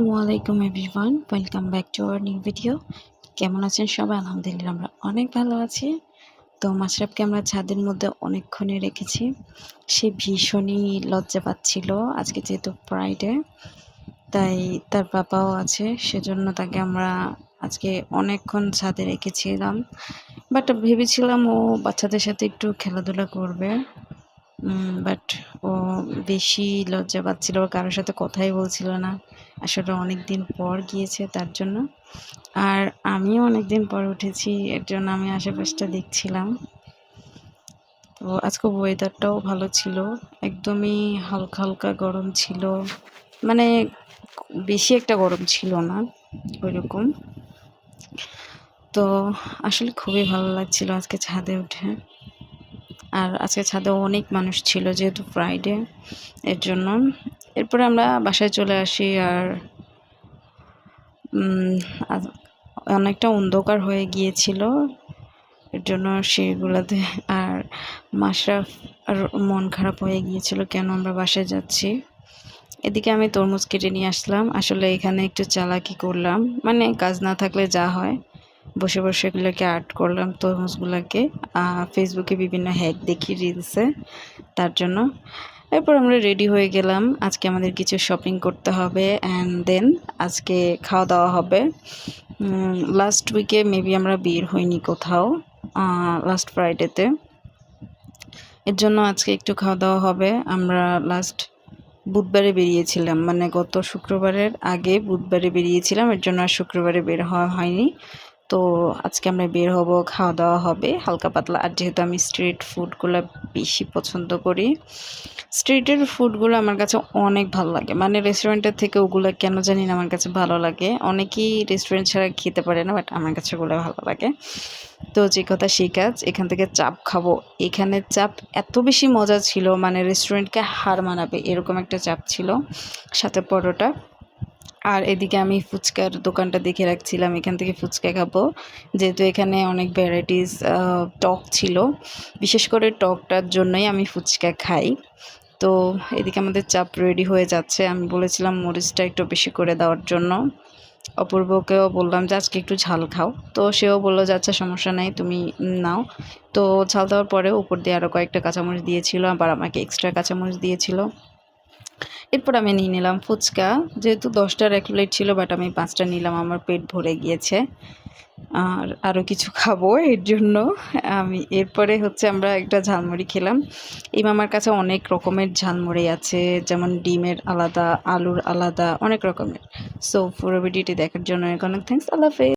আসসালামু আলাইকুম everyone, welcome back to our new video. কেমন আছেন সবাই? আলহামদুলিল্লাহ আমরা অনেক ভালো আছি। তো মাশরাফকে আমরা ছাদের মধ্যে অনেকক্ষণে রেখেছি। সে ভীষণই লজ্জা পাচ্ছিল আজকে যেহেতু ফ্রাইডে, তাই তার বাবাও আছে, সেজন্য তাকে আমরা আজকে অনেকক্ষণ ছাদে রেখেছিলাম। বাট ভেবেছিলাম ও বাচ্চাদের সাথে একটু খেলাধুলা করবে, বাট ও বেশি লজ্জা পাচ্ছিল, কারোর সাথে কথাই বলছিল না। আসলে অনেক দিন পর গিয়েছে তার জন্য। আর আমিও অনেক দিন পর উঠেছি, এর জন্য আমি আশেপাশটা দেখছিলাম। তো আজকে ওয়েদারটাও ভালো ছিল, একদমই হালকা হালকা গরম ছিল, মানে বেশি একটা গরম ছিল না ওইরকম। তো আসলে খুবই ভালো লাগছিল আজকে ছাদে উঠে। আর আজকে ছাদে অনেক মানুষ ছিল যেহেতু ফ্রাইডে, এর জন্য। এরপরে আমরা বাসায় চলে আসি। আর অনেকটা অন্ধকার হয়ে গিয়েছিল, এর জন্য সেগুলোতে আর মাশরাফ আর মন খারাপ হয়ে গিয়েছিল কেন আমরা বাসায় যাচ্ছি। এদিকে আমি তরমুজ কেটে নিয়ে আসলাম। আসলে এখানে একটু চালাকি করলাম, মানে কাজ না থাকলে যা হয়, বসে বসে এগুলোকে আর্ট করলাম তরমুজগুলোকে। ফেসবুকে বিভিন্ন হ্যাক দেখি রিলসে, তার জন্য। এরপর আমরা রেডি হয়ে গেলাম, আজকে আমাদের কিছু শপিং করতে হবে অ্যান্ড দেন আজকে খাওয়া দাওয়া হবে। লাস্ট উইকে মেবি আমরা বের হইনি কোথাও, লাস্ট ফ্রাইডেতে, এর জন্য আজকে একটু খাওয়া দাওয়া হবে। আমরা লাস্ট বুধবারে বেরিয়েছিলাম, মানে গত শুক্রবারের আগে বুধবারে বেরিয়েছিলাম, এর জন্য আর শুক্রবারে বের হওয়া হয়নি। তো আজকে আমরা বের হব, খাওয়া দাওয়া হবে হালকা পাতলা। আর যেহেতু আমি স্ট্রিট ফুডগুলো বেশি পছন্দ করি, স্ট্রিটের ফুডগুলো আমার কাছে অনেক ভালো লাগে, মানে রেস্টুরেন্টের থেকে ওগুলো কেন জানি না আমার কাছে ভালো লাগে। অনেকেই রেস্টুরেন্ট ছাড়া খেতে পারে না, বাট আমার কাছে ওগুলো ভালো লাগে। তো যে কথা সেই কাজ, এখান থেকে চাপ খাবো। এখানে চাপ এত বেশি মজা ছিল, মানে রেস্টুরেন্টকে হার মানাবে এরকম একটা চাপ ছিল, সাথে পরোটা। আর এদিকে আমি ফুচকার দোকানটা দেখে রাখছিলাম, এখান থেকে ফুচকা খাবো, যেহেতু এখানে অনেক ভ্যারাইটিস টক ছিল। বিশেষ করে টকটার জন্যই আমি ফুচকা খাই। তো এদিকে আমাদের চাপ রেডি হয়ে যাচ্ছে। আমি বলেছিলাম মরিচটা একটু বেশি করে দেওয়ার জন্য। অপূর্বকেও বললাম যে আজকে একটু ঝাল খাও, তো সেও বললো যে আচ্ছা সমস্যা নাই, তুমি নাও। তো ঝাল দেওয়ার পরে উপর দিয়ে আরও কয়েকটা কাঁচামরিচ দিয়েছিল, আবার আমাকে এক্সট্রা কাঁচামরিচ দিয়েছিল। এরপর আমি নিয়ে নিলাম ফুচকা, যেহেতু 10টার এক প্লেট ছিল, বাট আমি 5টা নিলাম, আমার পেট ভরে গিয়েছে। আর আরও কিছু খাবো, এর জন্য আমি এরপরে আমরা একটা ঝালমুড়ি খেলাম। এই মামার কাছে অনেক রকমের ঝালমুড়ি আছে, যেমন ডিমের আলাদা, আলুর আলাদা, অনেক রকমের। সো পুরো ভিডিওটি দেখার জন্য অনেক অনেক থ্যাঙ্কস। আল্লাহ হাফেজ।